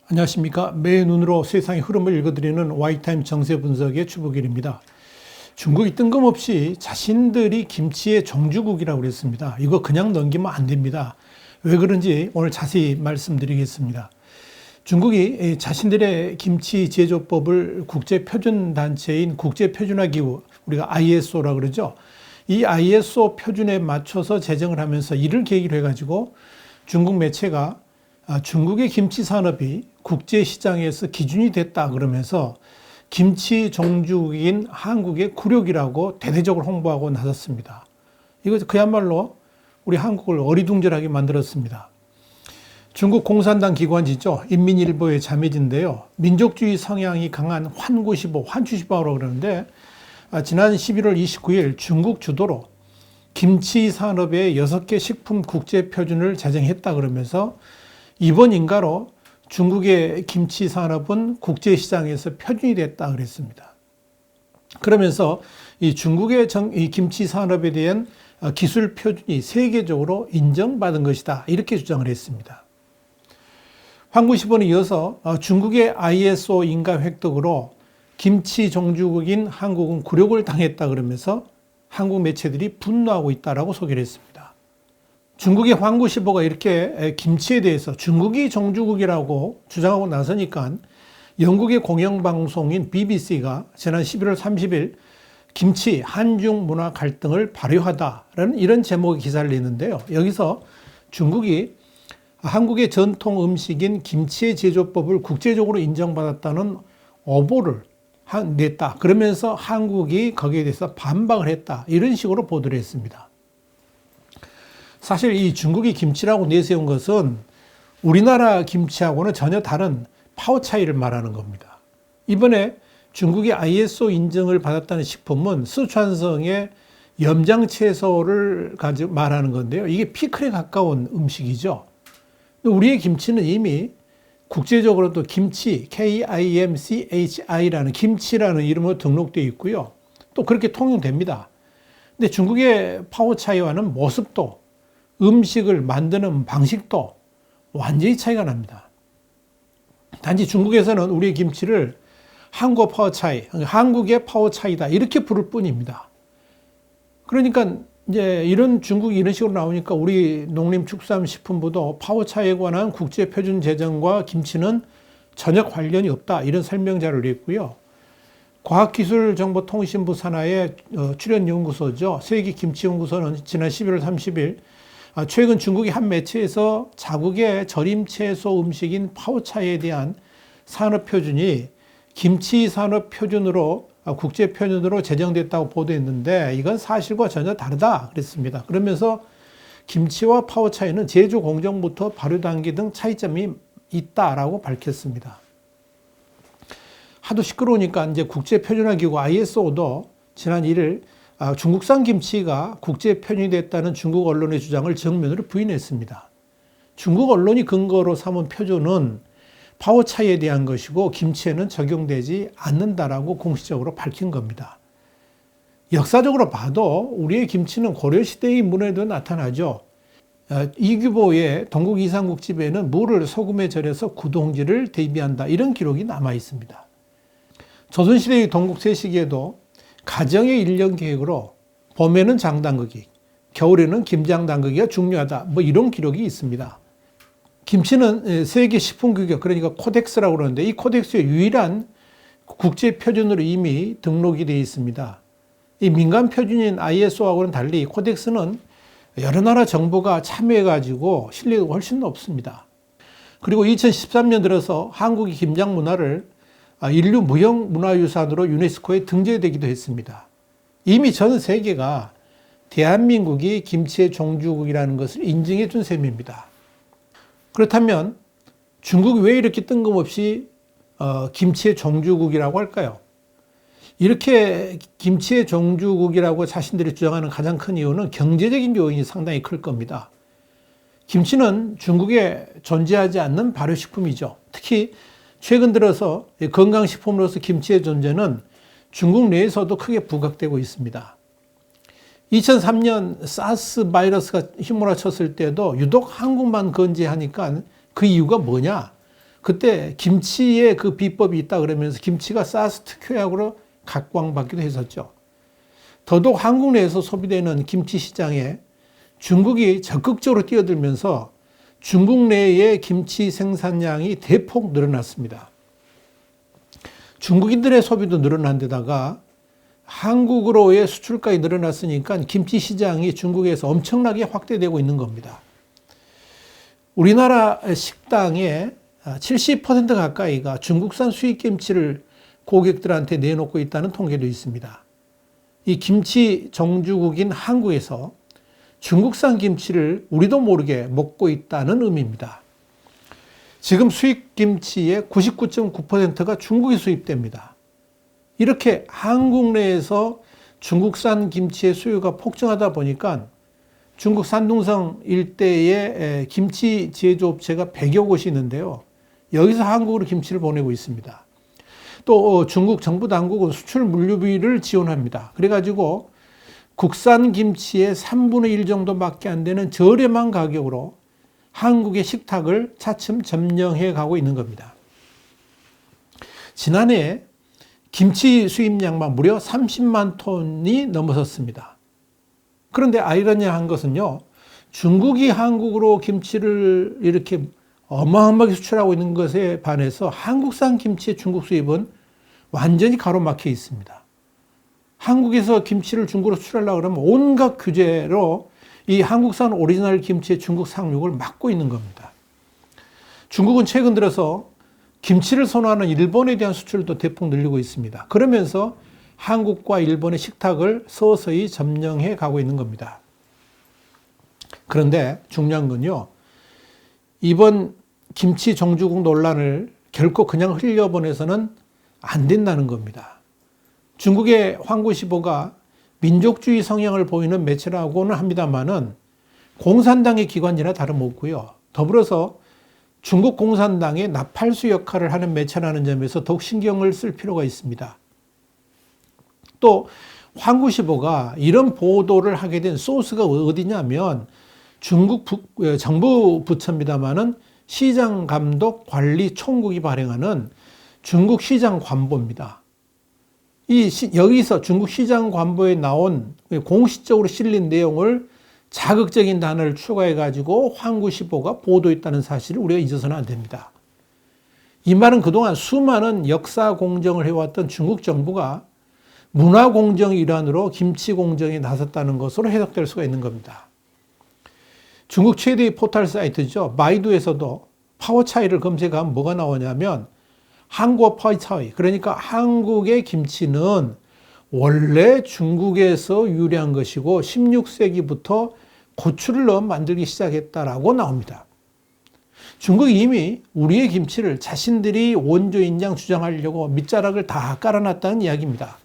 안녕하십니까. 매의 눈으로 세상의 흐름을 읽어드리는 와이타임 정세 분석의 주부길입니다. 중국이 뜬금없이 자신들이 김치의 종주국이라고 그랬습니다. 이거 그냥 넘기면 안 됩니다. 왜 그런지 오늘 자세히 말씀드리겠습니다. 중국이 자신들의 김치 제조법을 국제표준단체인 국제표준화기구, 우리가 ISO라고 그러죠. 이 ISO 표준에 맞춰서 제정을 하면서 이를 계기로 해가지고 중국 매체가 중국의 김치 산업이 국제시장에서 기준이 됐다 그러면서 김치 종주국인 한국의 굴욕이라고 대대적으로 홍보하고 나섰습니다. 이거 그야말로 우리 한국을 어리둥절하게 만들었습니다. 중국 공산당 기관지죠. 인민일보의 자매지인데요. 민족주의 성향이 강한 환구시보, 환추시보라고 그러는데 지난 11월 29일 중국 주도로 김치 산업의 6개 식품 국제 표준을 제정했다 그러면서 이번 인가로 중국의 김치 산업은 국제시장에서 표준이 됐다 그랬습니다. 그러면서 이 중국의 이 김치 산업에 대한 기술 표준이 세계적으로 인정받은 것이다. 이렇게 주장을 했습니다. 환구시보는 이어서 중국의 ISO 인가 획득으로 김치 종주국인 한국은 굴욕을 당했다 그러면서 한국 매체들이 분노하고 있다라고 소개를 했습니다. 중국의 환구시보가 이렇게 김치에 대해서 중국이 종주국이라고 주장하고 나서니까 영국의 공영방송인 BBC가 지난 11월 30일 김치 한중 문화 갈등을 발휘하다라는 이런 제목의 기사를 냈는데요. 여기서 중국이 한국의 전통 음식인 김치의 제조법을 국제적으로 인정받았다는 어보를 냈다. 그러면서 한국이 거기에 대해서 반박을 했다. 이런 식으로 보도를 했습니다. 사실 이 중국이 김치라고 내세운 것은 우리나라 김치하고는 전혀 다른 파워 차이를 말하는 겁니다. 이번에 중국이 ISO 인정을 받았다는 식품은 쓰촨성의 염장채소를 가지고 말하는 건데요. 이게 피클에 가까운 음식이죠. 우리의 김치는 이미 국제적으로도 김치, KIMCHI라는 김치라는 이름으로 등록되어 있고요. 또 그렇게 통용됩니다. 근데 중국의 파워 차이와는 모습도 음식을 만드는 방식도 완전히 차이가 납니다. 단지 중국에서는 우리의 김치를 한국 파워 차이, 한국의 파워 차이다 이렇게 부를 뿐입니다. 그러니까 이제 이런 중국이 이런 식으로 나오니까 우리 농림축산식품부도 파워 차이에 관한 국제 표준 제정과 김치는 전혀 관련이 없다 이런 설명 자료를 냈고요. 과학기술정보통신부 산하의 출연연구소죠. 세계김치연구소는 지난 11월 30일 최근 중국의 한 매체에서 자국의 절임 채소 음식인 파오차이에 대한 산업 표준이 김치 산업 표준으로 국제 표준으로 제정됐다고 보도했는데 이건 사실과 전혀 다르다 그랬습니다. 그러면서 김치와 파오차이는 제조 공정부터 발효 단계 등 차이점이 있다라고 밝혔습니다. 하도 시끄러우니까 이제 국제 표준화 기구 ISO도 지난 1일 중국산 김치가 국제 표준이 됐다는 중국 언론의 주장을 정면으로 부인했습니다. 중국 언론이 근거로 삼은 표준은 파워 차이에 대한 것이고 김치에는 적용되지 않는다라고 공식적으로 밝힌 겁니다. 역사적으로 봐도 우리의 김치는 고려시대의 문에도 나타나죠. 이규보의 동국 이삼국집에는 무를 소금에 절여서 구동지를 대비한다 이런 기록이 남아 있습니다. 조선시대의 동국세시기에도 가정의 일년 계획으로 봄에는 장담그기, 겨울에는 김장 담그기가 중요하다. 뭐 이런 기록이 있습니다. 김치는 세계 식품규격, 그러니까 코덱스라고 그러는데 이 코덱스의 유일한 국제 표준으로 이미 등록이 되어 있습니다. 이 민간 표준인 ISO하고는 달리 코덱스는 여러 나라 정부가 참여해가지고 신뢰도가 훨씬 높습니다. 그리고 2013년 들어서 한국의 김장 문화를 인류 무형문화유산으로 유네스코에 등재되기도 했습니다. 이미 전 세계가 대한민국이 김치의 종주국이라는 것을 인정해 준 셈입니다. 그렇다면 중국이 왜 이렇게 뜬금없이 김치의 종주국이라고 할까요? 이렇게 김치의 종주국이라고 자신들이 주장하는 가장 큰 이유는 경제적인 요인이 상당히 클 겁니다. 김치는 중국에 존재하지 않는 발효식품이죠. 특히 최근 들어서 건강식품으로서 김치의 존재는 중국 내에서도 크게 부각되고 있습니다. 2003년 사스 바이러스가 휘몰아쳤을 때도 유독 한국만 건재하니까 그 이유가 뭐냐? 그때 김치에 그 비법이 있다 그러면서 김치가 사스 특효약으로 각광받기도 했었죠. 더더욱 한국 내에서 소비되는 김치 시장에 중국이 적극적으로 뛰어들면서 중국 내의 김치 생산량이 대폭 늘어났습니다. 중국인들의 소비도 늘어난 데다가 한국으로의 수출까지 늘어났으니까 김치 시장이 중국에서 엄청나게 확대되고 있는 겁니다. 우리나라 식당의 70% 가까이가 중국산 수입 김치를 고객들한테 내놓고 있다는 통계도 있습니다. 이 김치 정주국인 한국에서 중국산 김치를 우리도 모르게 먹고 있다는 의미입니다. 지금 수입 김치의 99.9%가 중국에 수입됩니다. 이렇게 한국 내에서 중국산 김치의 수요가 폭증하다 보니까 중국 산둥성 일대에 김치 제조업체가 100여 곳이 있는데요. 여기서 한국으로 김치를 보내고 있습니다. 또 중국 정부 당국은 수출 물류비를 지원합니다. 그래가지고 국산 김치의 3분의 1 정도밖에 안 되는 저렴한 가격으로 한국의 식탁을 차츰 점령해 가고 있는 겁니다. 지난해 김치 수입량만 무려 30만 톤이 넘어섰습니다. 그런데 아이러니한 것은요, 중국이 한국으로 김치를 이렇게 어마어마하게 수출하고 있는 것에 반해서 한국산 김치의 중국 수입은 완전히 가로막혀 있습니다. 한국에서 김치를 중국으로 수출하려고 그러면 온갖 규제로 이 한국산 오리지널 김치의 중국 상륙을 막고 있는 겁니다. 중국은 최근 들어서 김치를 선호하는 일본에 대한 수출도 대폭 늘리고 있습니다. 그러면서 한국과 일본의 식탁을 서서히 점령해 가고 있는 겁니다. 그런데 중요한 건요, 이번 김치 정주국 논란을 결코 그냥 흘려보내서는 안 된다는 겁니다. 중국의 황구시보가 민족주의 성향을 보이는 매체라고는 합니다만은 공산당의 기관지나 다름없고요. 더불어서 중국 공산당의 나팔수 역할을 하는 매체라는 점에서 더욱 신경을 쓸 필요가 있습니다. 또 황구시보가 이런 보도를 하게 된 소스가 어디냐면 중국 정부 부처입니다만은 시장감독관리총국이 발행하는 중국 시장관보입니다. 여기서 중국 시장관보에 나온 공식적으로 실린 내용을 자극적인 단어를 추가해가지고 황구시보가 보도했다는 사실을 우리가 잊어서는 안 됩니다. 이 말은 그동안 수많은 역사 공정을 해왔던 중국 정부가 문화 공정의 일환으로 김치 공정에 나섰다는 것으로 해석될 수가 있는 겁니다. 중국 최대의 포털 사이트죠. 바이두에서도 파워 차이를 검색하면 뭐가 나오냐면 한국 파워 차이, 그러니까 한국의 김치는 원래 중국에서 유래한 것이고 16세기부터 고추를 넣어 만들기 시작했다라고 나옵니다. 중국이 이미 우리의 김치를 자신들이 원조인 양 주장하려고 밑자락을 다 깔아놨다는 이야기입니다.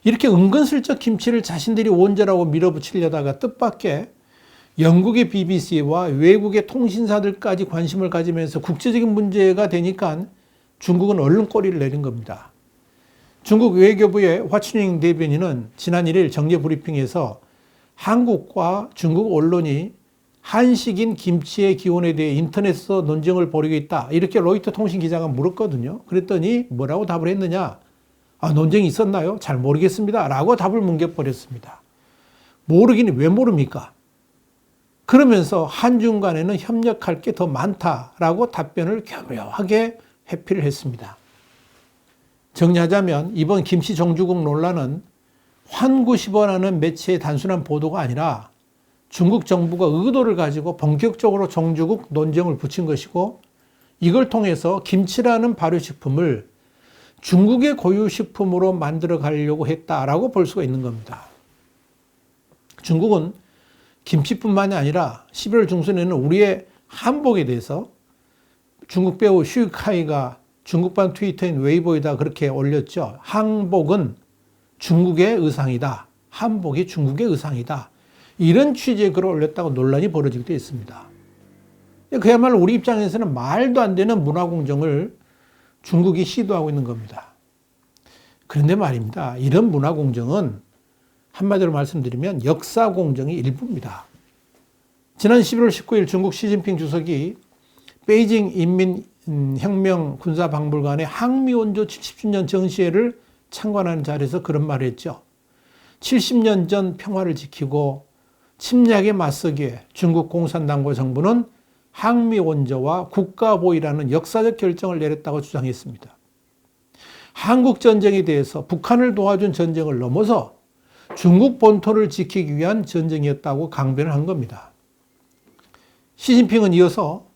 이렇게 은근슬쩍 김치를 자신들이 원조라고 밀어붙이려다가 뜻밖의 영국의 BBC와 외국의 통신사들까지 관심을 가지면서 국제적인 문제가 되니까 중국은 얼른 꼬리를 내린 겁니다. 중국 외교부의 화춘영 대변인은 지난 1일 정례 브리핑에서 한국과 중국 언론이 한식인 김치의 기원에 대해 인터넷에서 논쟁을 벌이고 있다, 이렇게 로이터 통신 기자가 물었거든요. 그랬더니 뭐라고 답을 했느냐? 논쟁이 있었나요? 잘 모르겠습니다 라고 답을 뭉개버렸습니다. 모르긴 왜 모릅니까? 그러면서 한중 간에는 협력할 게 더 많다라고 답변을 교묘하게 회피를 했습니다. 정리하자면 이번 김치 정주국 논란은 환구시보라는 매체의 단순한 보도가 아니라 중국 정부가 의도를 가지고 본격적으로 정주국 논쟁을 붙인 것이고, 이걸 통해서 김치라는 발효식품을 중국의 고유식품으로 만들어 가려고 했다라고 볼 수가 있는 겁니다. 중국은 김치뿐만이 아니라 11월 중순에는 우리의 한복에 대해서 중국 배우 슈카이가 중국版트위터인 웨이보에다 그렇게 올렸죠. 한복은 중국의 의상이다. 한복이 중국의 의상이다. 이런 취지의 글을 올렸다고 논란이 벌어지기도 했습니다. 그야말로 우리 입장에서는 말도 안 되는 문화 공정을 중국이 시도하고 있는 겁니다. 그런데 말입니다. 이런 문화 공정은 한마디로 말씀드리면 역사 공정의 일부입니다. 지난 11월 19일 중국 시진핑 주석이 베이징 인민혁명 군사박물관의 항미원조 70주년 전시회를 참관하는 자리에서 그런 말을 했죠. 70년 전 평화를 지키고 침략에 맞서기 위해 중국 공산당과 정부는 항미원조와 국가보위라는 역사적 결정을 내렸다고 주장했습니다. 한국전쟁에 대해서 북한을 도와준 전쟁을 넘어서 중국 본토를 지키기 위한 전쟁이었다고 강변을 한 겁니다. 시진핑은 이어서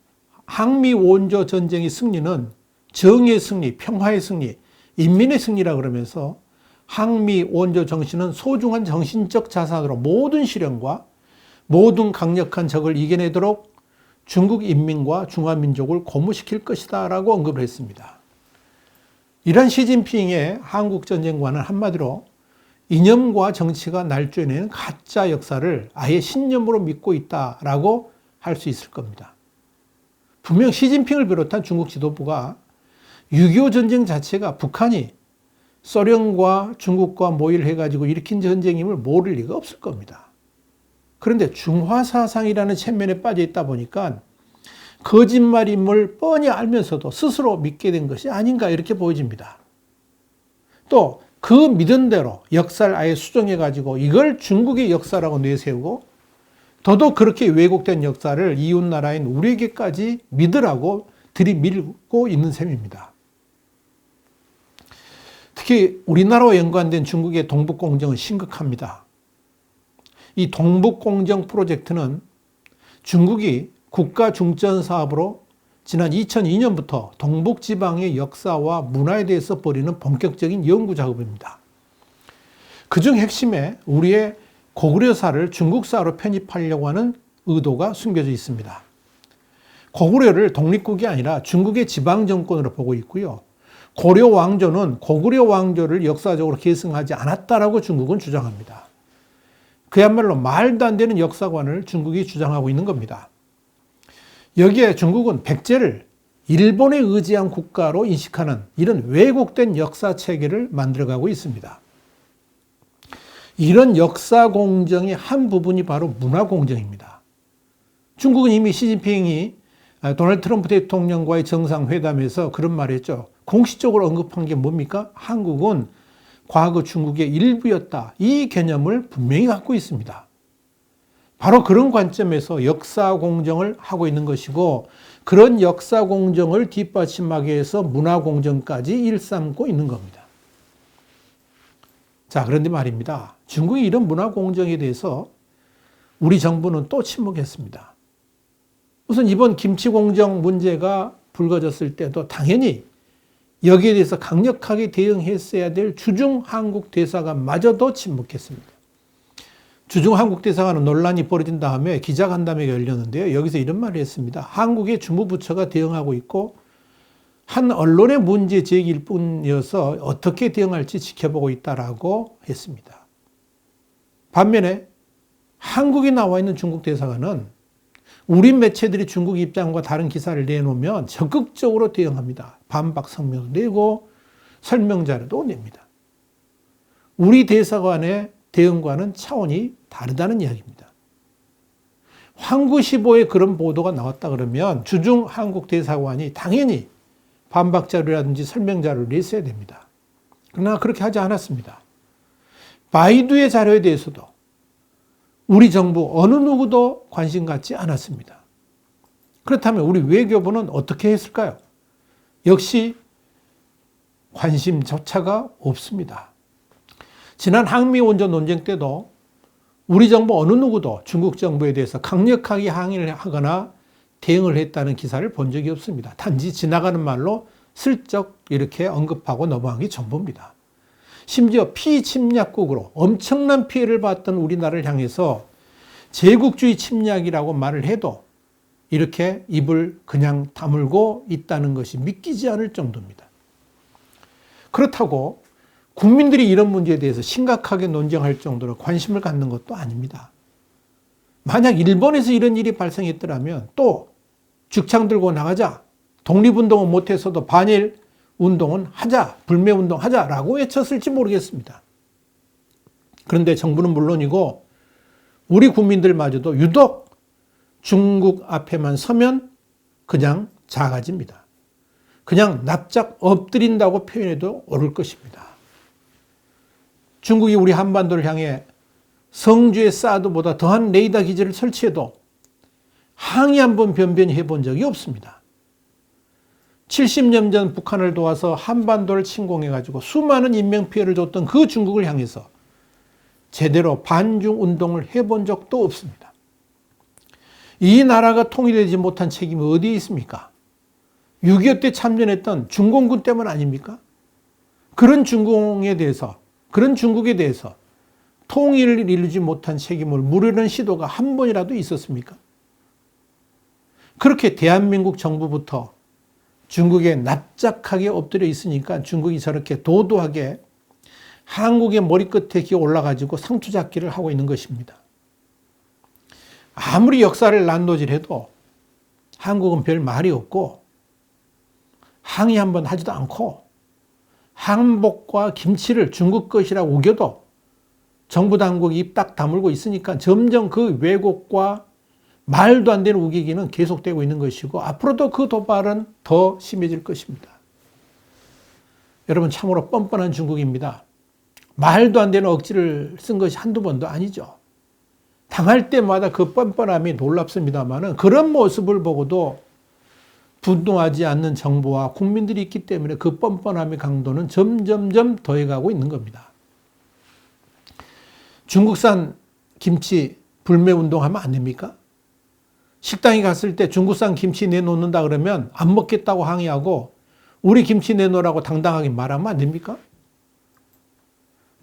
항미원조 전쟁의 승리는 정의의 승리, 평화의 승리, 인민의 승리라 그러면서 항미원조 정신은 소중한 정신적 자산으로 모든 시련과 모든 강력한 적을 이겨내도록 중국 인민과 중화민족을 고무시킬 것이다 라고 언급을 했습니다. 이런 시진핑의 한국전쟁과는 한마디로 이념과 정치가 날조해내는 가짜 역사를 아예 신념으로 믿고 있다라고 할 수 있을 겁니다. 분명 시진핑을 비롯한 중국 지도부가 6.25 전쟁 자체가 북한이 소련과 중국과 모의를 해가지고 일으킨 전쟁임을 모를 리가 없을 겁니다. 그런데 중화사상이라는 체면에 빠져 있다 보니까 거짓말임을 뻔히 알면서도 스스로 믿게 된 것이 아닌가 이렇게 보여집니다. 또 그 믿은 대로 역사를 아예 수정해가지고 이걸 중국의 역사라고 내세우고 더더욱 그렇게 왜곡된 역사를 이웃나라인 우리에게까지 믿으라고 들이밀고 있는 셈입니다. 특히 우리나라와 연관된 중국의 동북공정은 심각합니다. 이 동북공정 프로젝트는 중국이 국가 중점 사업으로 지난 2002년부터 동북지방의 역사와 문화에 대해서 벌이는 본격적인 연구 작업입니다. 그중 핵심에 우리의 고구려사를 중국사로 편입하려고 하는 의도가 숨겨져 있습니다. 고구려를 독립국이 아니라 중국의 지방정권으로 보고 있고요. 고려 왕조는 고구려 왕조를 역사적으로 계승하지 않았다라고 중국은 주장합니다. 그야말로 말도 안 되는 역사관을 중국이 주장하고 있는 겁니다. 여기에 중국은 백제를 일본에 의지한 국가로 인식하는 이런 왜곡된 역사 체계를 만들어가고 있습니다. 이런 역사 공정의 한 부분이 바로 문화 공정입니다. 중국은 이미 시진핑이 도널드 트럼프 대통령과의 정상회담에서 그런 말을 했죠. 공식적으로 언급한 게 뭡니까? 한국은 과거 중국의 일부였다. 이 개념을 분명히 갖고 있습니다. 바로 그런 관점에서 역사 공정을 하고 있는 것이고 그런 역사 공정을 뒷받침하기 위해서 문화 공정까지 일삼고 있는 겁니다. 자, 그런데 말입니다. 중국이 이런 문화 공정에 대해서 우리 정부는 또 침묵했습니다. 우선 이번 김치 공정 문제가 불거졌을 때도 당연히 여기에 대해서 강력하게 대응했어야 될 주중 한국 대사관마저도 침묵했습니다. 주중 한국 대사관은 논란이 벌어진 다음에 기자간담회가 열렸는데요. 여기서 이런 말을 했습니다. 한국의 주무부처가 대응하고 있고 한 언론의 문제 제기일 뿐이어서 어떻게 대응할지 지켜보고 있다라고 했습니다. 반면에 한국에 나와 있는 중국 대사관은 우리 매체들이 중국 입장과 다른 기사를 내놓으면 적극적으로 대응합니다. 반박 성명을 내고 설명 자료도 냅니다. 우리 대사관의 대응과는 차원이 다르다는 이야기입니다. 황구시보에 그런 보도가 나왔다 그러면 주중 한국 대사관이 당연히 반박 자료라든지 설명 자료를 냈어야 됩니다. 그러나 그렇게 하지 않았습니다. 바이두의 자료에 대해서도 우리 정부 어느 누구도 관심 갖지 않았습니다. 그렇다면 우리 외교부는 어떻게 했을까요? 역시 관심조차가 없습니다. 지난 항미원조 논쟁 때도 우리 정부 어느 누구도 중국 정부에 대해서 강력하게 항의를 하거나 대응을 했다는 기사를 본 적이 없습니다. 단지 지나가는 말로 슬쩍 이렇게 언급하고 넘어간 게 전부입니다. 심지어 피침략국으로 엄청난 피해를 봤던 우리나라를 향해서 제국주의 침략이라고 말을 해도 이렇게 입을 그냥 다물고 있다는 것이 믿기지 않을 정도입니다. 그렇다고 국민들이 이런 문제에 대해서 심각하게 논쟁할 정도로 관심을 갖는 것도 아닙니다. 만약 일본에서 이런 일이 발생했더라면 또 죽창 들고 나가자, 독립운동은 못해서도 반일 운동은 하자, 불매운동 하자라고 외쳤을지 모르겠습니다. 그런데 정부는 물론이고 우리 국민들마저도 유독 중국 앞에만 서면 그냥 작아집니다. 그냥 납작 엎드린다고 표현해도 옳을 것입니다. 중국이 우리 한반도를 향해 성주의 사드보다 더한 레이더 기지를 설치해도 항의 한번 변변히 해본 적이 없습니다. 70년 전 북한을 도와서 한반도를 침공해가지고 수많은 인명피해를 줬던 그 중국을 향해서 제대로 반중 운동을 해본 적도 없습니다. 이 나라가 통일되지 못한 책임이 어디에 있습니까? 6.25 때 참전했던 중공군 때문 아닙니까? 그런 중국에 대해서 통일을 이루지 못한 책임을 물으려는 시도가 한 번이라도 있었습니까? 그렇게 대한민국 정부부터 중국에 납작하게 엎드려 있으니까 중국이 저렇게 도도하게 한국의 머리끝에 기어 올라가지고 상투잡기를 하고 있는 것입니다. 아무리 역사를 난도질해도 한국은 별 말이 없고 항의 한번 하지도 않고 한복과 김치를 중국 것이라고 우겨도 정부 당국이 입 딱 다물고 있으니까 점점 그 왜곡과 말도 안 되는 우기기는 계속되고 있는 것이고 앞으로도 그 도발은 더 심해질 것입니다. 여러분 참으로 뻔뻔한 중국입니다. 말도 안 되는 억지를 쓴 것이 한두 번도 아니죠. 당할 때마다 그 뻔뻔함이 놀랍습니다만 그런 모습을 보고도 분노하지 않는 정부와 국민들이 있기 때문에 그 뻔뻔함의 강도는 점점점 더해가고 있는 겁니다. 중국산 김치 불매운동하면 안 됩니까? 식당에 갔을 때 중국산 김치 내놓는다 그러면 안 먹겠다고 항의하고 우리 김치 내놓으라고 당당하게 말하면 안 됩니까?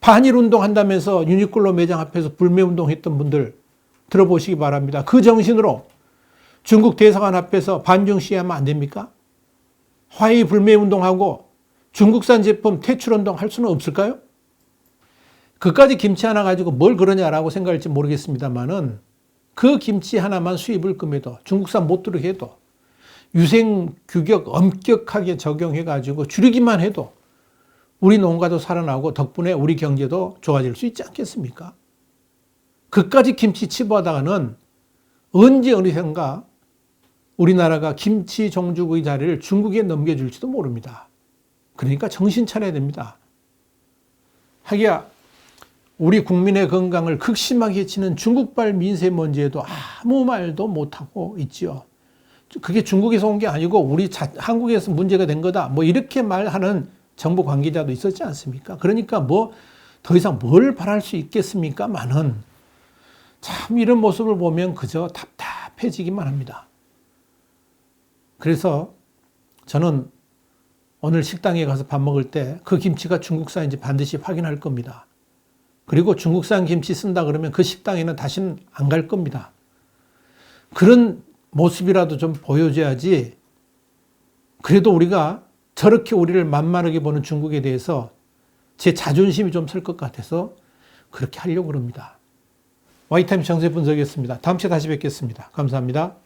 반일운동 한다면서 유니클로 매장 앞에서 불매운동 했던 분들 들어보시기 바랍니다. 그 정신으로 중국 대사관 앞에서 반중 시위하면 안 됩니까? 화웨이 불매운동하고 중국산 제품 퇴출운동 할 수는 없을까요? 그까지 김치 하나 가지고 뭘 그러냐라고 생각할지 모르겠습니다만은 그 김치 하나만 수입을 금해도 중국산 못 들어게 해도 유생 규격 엄격하게 적용해 가지고 줄이기만 해도 우리 농가도 살아나고 덕분에 우리 경제도 좋아질 수 있지 않겠습니까? 그까지 김치 치부하다가는 언제 어느샌가 우리나라가 김치 종주국의 자리를 중국에 넘겨줄지도 모릅니다. 그러니까 정신 차려야 됩니다. 하기야 우리 국민의 건강을 극심하게 해치는 중국발 민세먼지에도 아무 말도 못하고 있지요. 그게 중국에서 온 게 아니고 우리 한국에서 문제가 된 거다. 뭐 이렇게 말하는 정부 관계자도 있었지 않습니까? 그러니까 뭐 더 이상 뭘 바랄 수 있겠습니까만은 참 이런 모습을 보면 그저 답답해지기만 합니다. 그래서 저는 오늘 식당에 가서 밥 먹을 때 그 김치가 중국산인지 반드시 확인할 겁니다. 그리고 중국산 김치 쓴다 그러면 그 식당에는 다시는 안 갈 겁니다. 그런 모습이라도 좀 보여줘야지 그래도 우리가 저렇게 우리를 만만하게 보는 중국에 대해서 제 자존심이 좀 설 것 같아서 그렇게 하려고 합니다. 와이타임 정세 분석이었습니다. 다음 주에 다시 뵙겠습니다. 감사합니다.